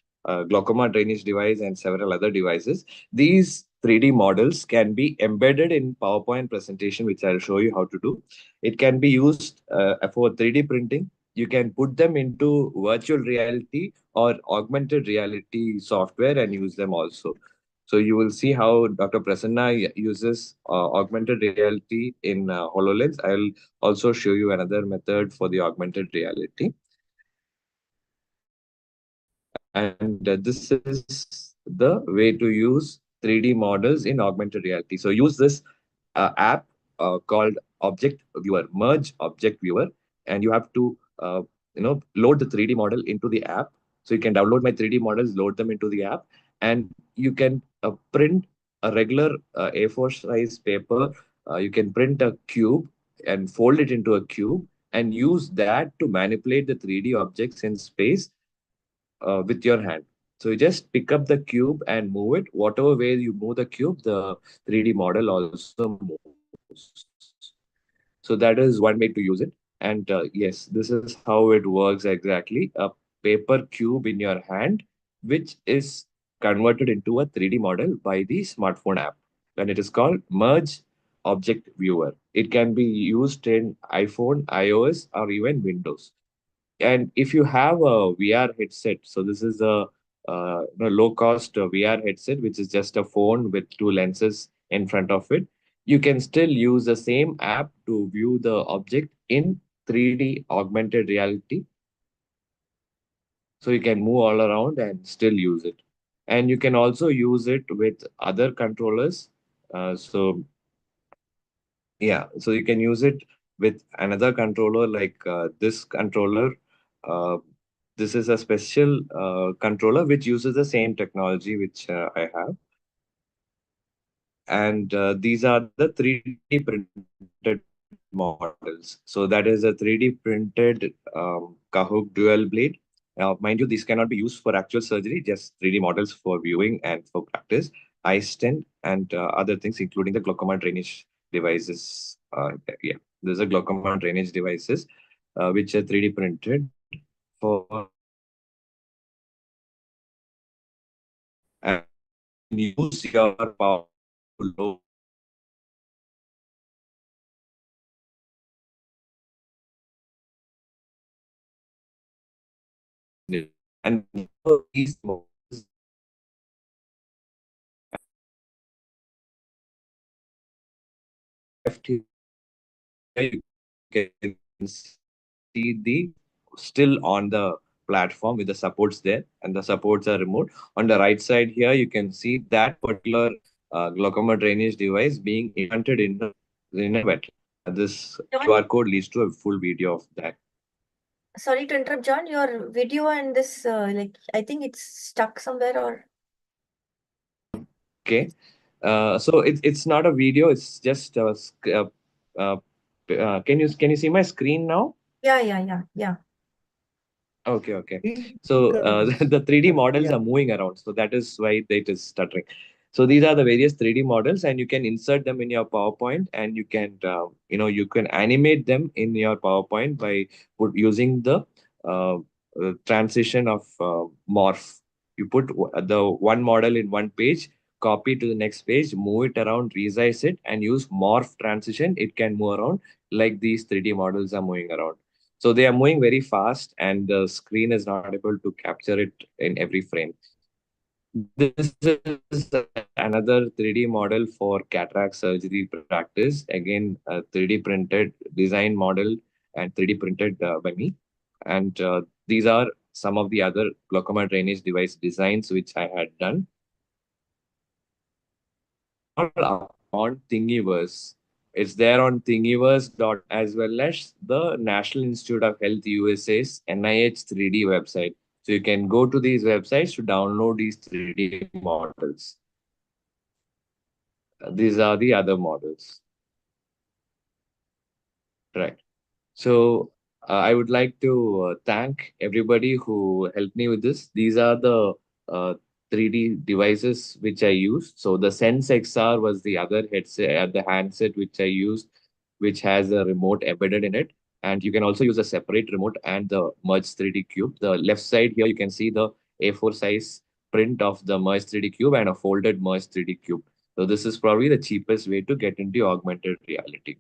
glaucoma drainage device and several other devices. These 3D models can be embedded in PowerPoint presentation, which I'll show you how to do. It can be used for 3D printing. You can put them into virtual reality or augmented reality software and use them also. So you will see how Dr. Prasanna uses augmented reality in HoloLens. I'll also show you another method for the augmented reality. And this is the way to use 3D models in augmented reality. So use this app called Object Viewer, Merge Object Viewer, and you have to load the 3D model into the app. So you can download my 3D models, load them into the app, and you can print a regular A4 size paper. You can print a cube and fold it into a cube and use that to manipulate the 3D objects in space with your hand. So you just pick up the cube and move it. Whatever way you move the cube, the 3D model also moves. So that is one way to use it. And yes, this is how it works exactly. A paper cube in your hand, which is converted into a 3D model by the smartphone app. And it is called Merge Object Viewer. It can be used in iPhone, iOS, or even Windows. And if you have a VR headset, so this is a low cost VR headset, which is just a phone with two lenses in front of it, you can still use the same app to view the object in 3D augmented reality. So you can move all around and still use it. And you can also use it with other controllers. So you can use it with another controller like this controller. This is a special controller which uses the same technology which I have. And these are the 3D printed models. So that is a 3D printed Kahoot dual blade. Mind you, these cannot be used for actual surgery, just 3D models for viewing and for practice. Eye stent and other things, including the glaucoma drainage devices. Yeah, there's a glaucoma drainage devices which are 3D printed for and use your power to low and these models left here you can see the still on the platform with the supports there, and the supports are removed. On the right side here, you can see that particular glaucoma drainage device being implanted in a wet. This John? QR code leads to a full video of that. Sorry to interrupt, John. Your video and this, I think it's stuck somewhere or. Okay, so it's not a video. It's just can you see my screen now? Yeah. Okay. So the 3D models are moving around, so that is why it is stuttering. So these are the various 3D models, and you can insert them in your PowerPoint, and you can you can animate them in your PowerPoint by using the transition of morph. You put the one model in one page, copy to the next page, move it around, resize it, and use morph transition. It can move around like these 3D models are moving around. So they are moving very fast, and the screen is not able to capture it in every frame. This is another 3D model for cataract surgery practice. Again, a 3D printed design model and 3D printed by me. And these are some of the other glaucoma drainage device designs which I had done. All on Thingiverse. It's there on Thingiverse dot as well as the National Institute of Health USA's NIH 3D website. So you can go to these websites to download these 3D models. These are the other models. Right. So I would like to thank everybody who helped me with this. These are the 3D devices which I used. So the Sense XR was the other headset, the handset which I used, which has a remote embedded in it. And you can also use a separate remote and the Merge 3D Cube. The left side here, you can see the A4 size print of the Merge 3D Cube and a folded Merge 3D Cube. So this is probably the cheapest way to get into augmented reality.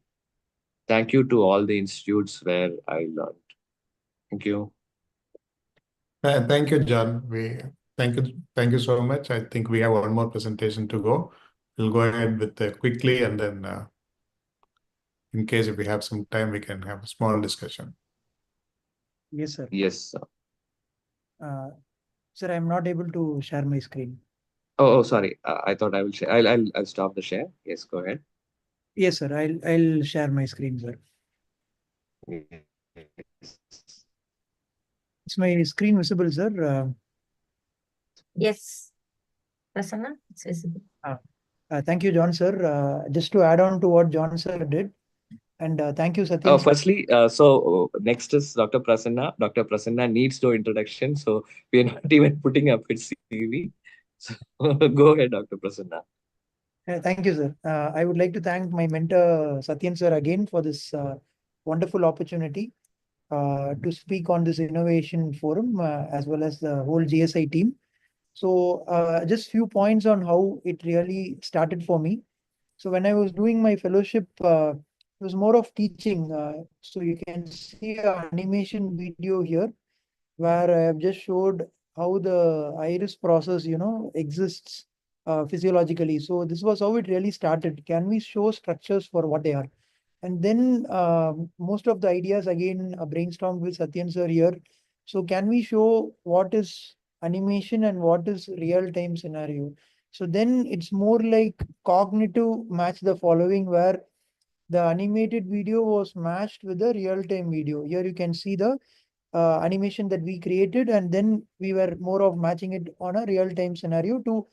Thank you to all the institutes where I learned. Thank you. Thank you, John. Thank you so much. I think we have one more presentation to go. We'll go ahead with quickly, and then in case if we have some time, we can have a small discussion. Yes, sir. Yes, sir. Sir, I'm not able to share my screen. Oh, sorry. I thought I will share. I'll stop the share. Yes, go ahead. Yes, sir. I'll share my screen, sir. Is my screen visible, sir? Yes. Prasanna, it's visible. Thank you, John, sir. Just to add on to what John sir did, and thank you, Satyan. Firstly, so next is Dr. Prasanna. Dr. Prasanna needs no introduction, so we are not even putting up its CV. So go ahead, Dr. Prasanna. Thank you, sir. I would like to thank my mentor, Satyan sir, again for this wonderful opportunity to speak on this innovation forum, as well as the whole GSI team. So just few points on how it really started for me. So when I was doing my fellowship, it was more of teaching. So you can see an animation video here where I have just showed how the iris process, exists physiologically. So this was how it really started. Can we show structures for what they are? And then most of the ideas again brainstormed with Satyan sir here. So can we show what is animation and what is real time scenario? So then it's more like cognitive match the following, where the animated video was matched with the real-time video. Here you can see the animation that we created, and then we were more of matching it on a real-time scenario to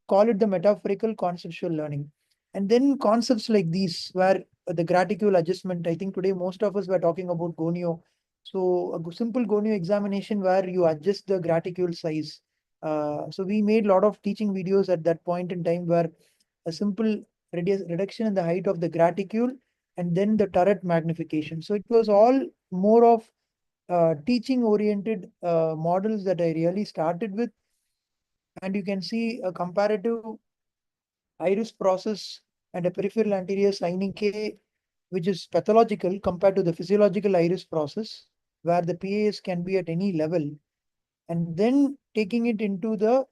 call it the metaphorical conceptual learning. And then concepts like these, where the graticule adjustment, I think today most of us were talking about gonio. So a simple gonio examination where you adjust the graticule size. So we made a lot of teaching videos at that point in time where a simple reduction in the height of the graticule and then the turret magnification. So it was all more of teaching oriented models that I really started with. And you can see a comparative iris process and a peripheral anterior signing K, which is pathological compared to the physiological iris process, where the PAS can be at any level, and then taking it into the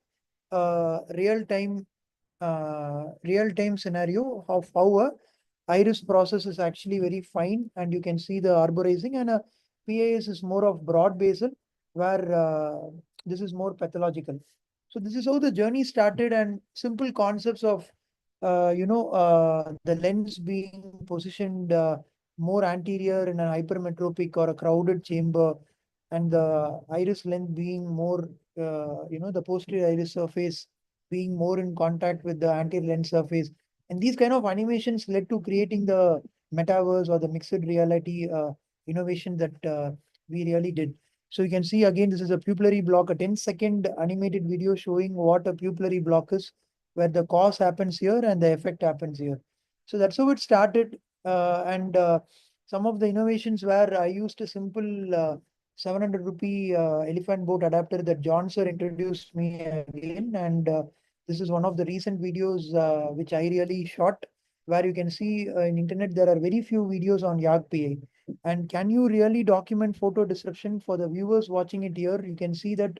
real-time scenario of how a iris process is actually very fine, and you can see the arborizing, and a PAS is more of broad basal, where this is more pathological. So this is how the journey started, and simple concepts of the lens being positioned more anterior in an hypermetropic or a crowded chamber, and the iris length being more, the posterior iris surface being more in contact with the anterior lens surface. And these kind of animations led to creating the metaverse or the mixed reality innovation that we really did. So you can see again, this is a pupillary block, a 10-second animated video showing what a pupillary block is, where the cause happens here and the effect happens here. So that's how it started. And some of the innovations where I used a simple 700 rupee elephant boat adapter that John sir introduced me again. And this is one of the recent videos which I really shot, where you can see in internet there are very few videos on YAG-PA. And can you really document photo disruption? For the viewers watching it here, you can see that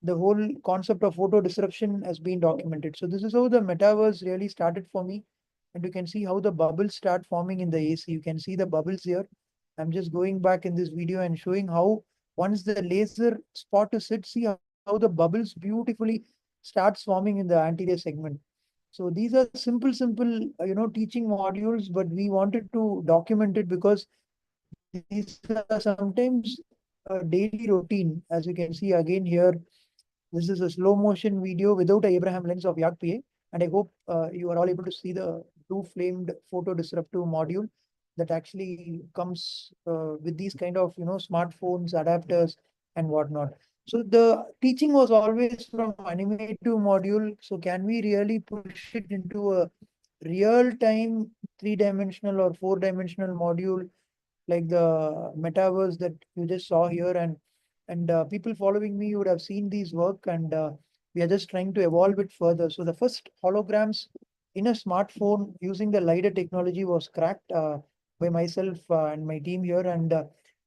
the whole concept of photo disruption has been documented. So this is how the metaverse really started for me. And you can see how the bubbles start forming in the AC. You can see the bubbles here. I'm just going back in this video and showing how once the laser spot is hit, see how the bubbles beautifully starts forming in the anterior segment. So these are simple, teaching modules, but we wanted to document it because these are sometimes a daily routine. As you can see again here, this is a slow motion video without a Abraham lens of YAG-PA. And I hope you are all able to see the two flamed photo disruptive module that actually comes with these kind of, smartphones, adapters and whatnot. So the teaching was always from animative module. So can we really push it into a real-time 3-dimensional or 4-dimensional module like the metaverse that you just saw here? And people following me would have seen these work, and we are just trying to evolve it further. So the first holograms in a smartphone using the LiDAR technology was cracked by myself and my team here. And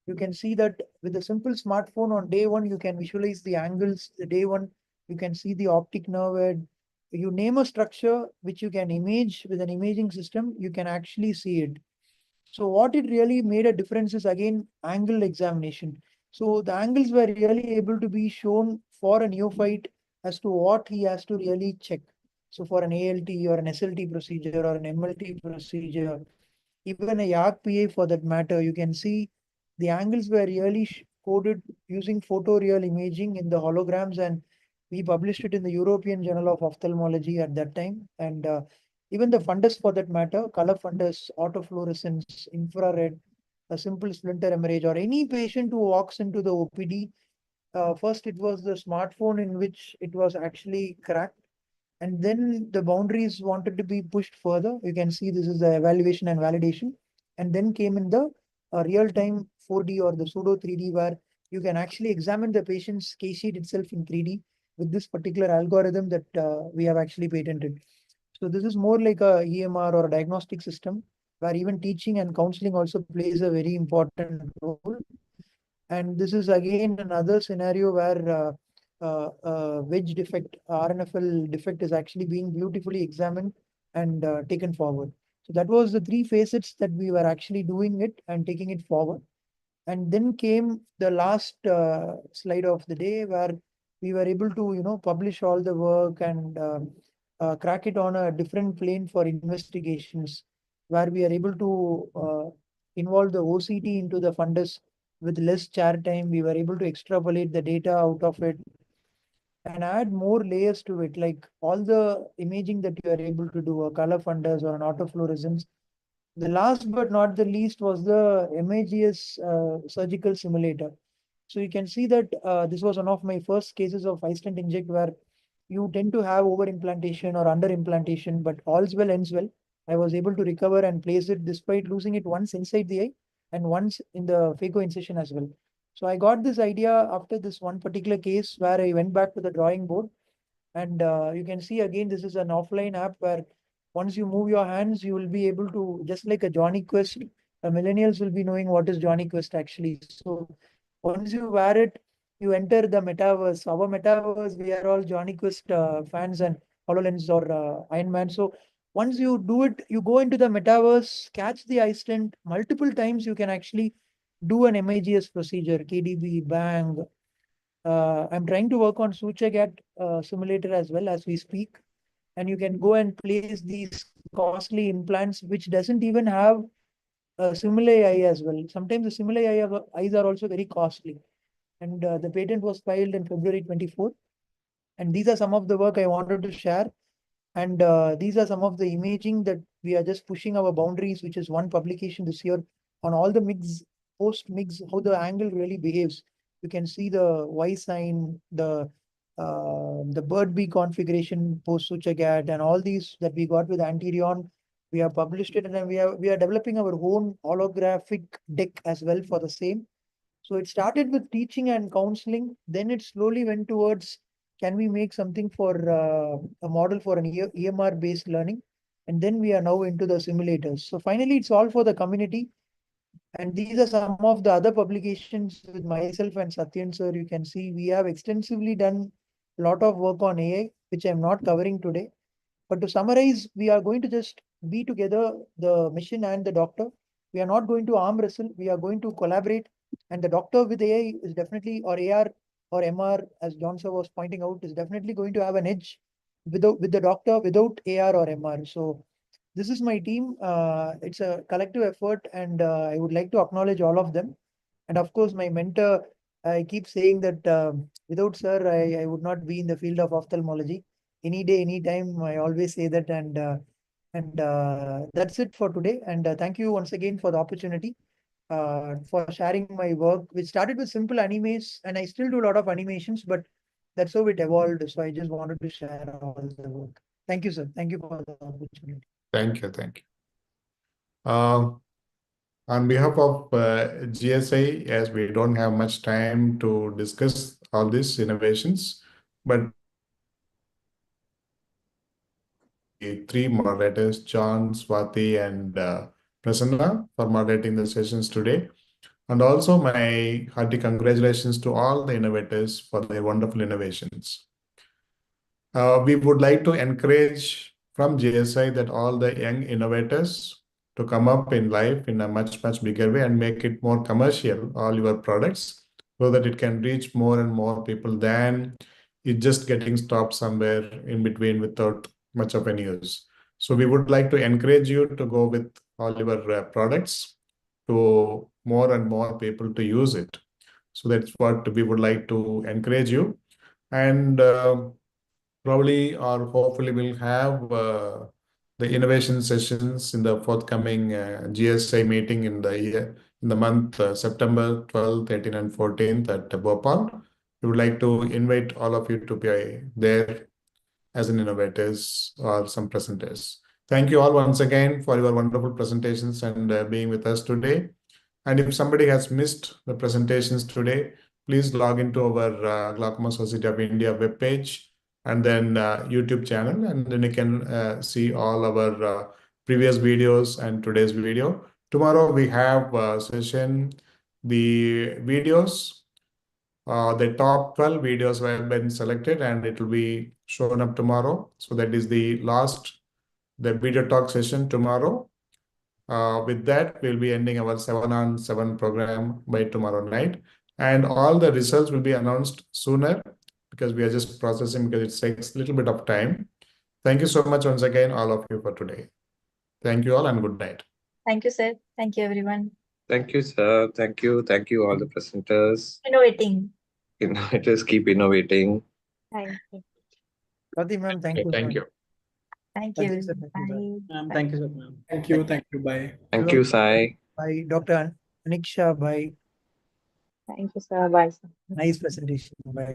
you can see that with a simple smartphone on day one, you can visualize the angles. The day one, you can see the optic nerve head. You name a structure which you can image with an imaging system, you can actually see it. So what it really made a difference is again angle examination. So the angles were really able to be shown for a neophyte as to what he has to really check. So for an ALT or an SLT procedure or an MLT procedure, even a YAG-PA for that matter, you can see the angles were really coded using photoreal imaging in the holograms, and we published it in the European Journal of Ophthalmology at that time. And even the fundus for that matter, color fundus, autofluorescence, infrared, a simple splinter hemorrhage, or any patient who walks into the OPD, first it was the smartphone in which it was actually cracked. And then the boundaries wanted to be pushed further. You can see this is the evaluation and validation. And then came in the real-time 4D or the pseudo 3D, where you can actually examine the patient's case sheet itself in 3D with this particular algorithm that we have actually patented. So this is more like a EMR or a diagnostic system, where even teaching and counseling also plays a very important role. And this is again another scenario where wedge defect, RNFL defect is actually being beautifully examined and taken forward. So that was the three facets that we were actually doing it and taking it forward. And then came the last slide of the day, where we were able to, publish all the work and crack it on a different plane for investigations. where we are able to involve the OCT into the fundus with less chair time. We were able to extrapolate the data out of it and add more layers to it, like all the imaging that you are able to do, a color fundus or an autofluorescence. The last but not the least was the MAGS surgical simulator. So you can see that this was one of my first cases of iStent inject where you tend to have over implantation or under implantation, but all's well ends well. I was able to recover and place it despite losing it once inside the eye and once in the phaco incision as well. So I got this idea after this one particular case where I went back to the drawing board, and you can see again, this is an offline app where once you move your hands, you will be able to, just like a Johnny Quest, millennials will be knowing what is Johnny Quest actually. So once you wear it, you enter the metaverse. Our metaverse, we are all Johnny Quest fans and HoloLens or Iron Man. So once you do it, you go into the metaverse, catch the iStent multiple times. You can actually do an MIGS procedure, KDB, bang. I'm trying to work on Suchagat simulator as well as we speak. And you can go and place these costly implants, which doesn't even have a simile eye as well. Sometimes the simile eyes are also very costly. And the patent was filed in February 24. And these are some of the work I wanted to share. And these are some of the imaging that we are just pushing our boundaries, which is one publication this year on all the MIGS, post MIGS, how the angle really behaves. You can see the Y sign, the bird bee configuration post Suchagat, and all these that we got with Anterion. We have published it, and then we are developing our own holographic deck as well for the same. So it started with teaching and counseling. Then it slowly went towards, can we make something for a model for an EMR based learning? And then we are now into the simulators. So finally, it's all for the community. And these are some of the other publications with myself and Satyan sir. You can see we have extensively done a lot of work on AI, which I'm not covering today. But to summarize, we are going to just be together, the mission and the doctor. We are not going to arm wrestle. We are going to collaborate. And the doctor with AI is definitely, or AR or MR, as John sir was pointing out, is definitely going to have an edge with the doctor without AR or MR. So this is my team. It's a collective effort, and I would like to acknowledge all of them. And of course, my mentor, I keep saying that without sir, I would not be in the field of ophthalmology. Any day, any time, I always say that. And that's it for today. And thank you once again for the opportunity for sharing my work, which started with simple animes, and I still do a lot of animations, but that's how it evolved. So I just wanted to share all the work. Thank you, sir. Thank you for the opportunity. Thank you. Thank you. On behalf of GSI, as we don't have much time to discuss all these innovations, but the three moderators, John, Swati, and Prasanna, for moderating the sessions today. And also my hearty congratulations to all the innovators for their wonderful innovations. We would like to encourage from GSI that all the young innovators to come up in life in a much, much bigger way and make it more commercial, all your products, so that it can reach more and more people than it just getting stopped somewhere in between without much of any use. So we would like to encourage you to go with all your products to more and more people to use it. So that's what we would like to encourage you. And probably or hopefully we'll have the innovation sessions in the forthcoming GSI meeting in the month September 12th, 13th, and 14th at Bhopal. We would like to invite all of you to be there as an innovators or some presenters. Thank you all once again for your wonderful presentations and being with us today. And if somebody has missed the presentations today, please log into our Glaucoma Society of India webpage and then YouTube channel, and then you can see all our previous videos and today's video. Tomorrow we have a session, the videos, the top 12 videos have been selected and it will be shown up tomorrow. So that is the video talk session tomorrow. With that, we'll be ending our 7-on-7 program by tomorrow night. And all the results will be announced sooner because we are just processing because it takes a little bit of time. Thank you so much once again, all of you, for today. Thank you all and good night. Thank you, sir. Thank you, everyone. Thank you, sir. Thank you. Thank you, all the presenters. Innovating. Innovators, keep innovating. Thank you. Swati ma'am, thank you. Thank you. Thank Thank you. you, sir. Thank you, sir. Bye. Thank you, sir, ma'am. Thank you. Thank you. Bye. Thank you, Sai. Bye, Dr. Aniksha. Bye. Thank you, sir. Bye, sir. Nice presentation. Bye.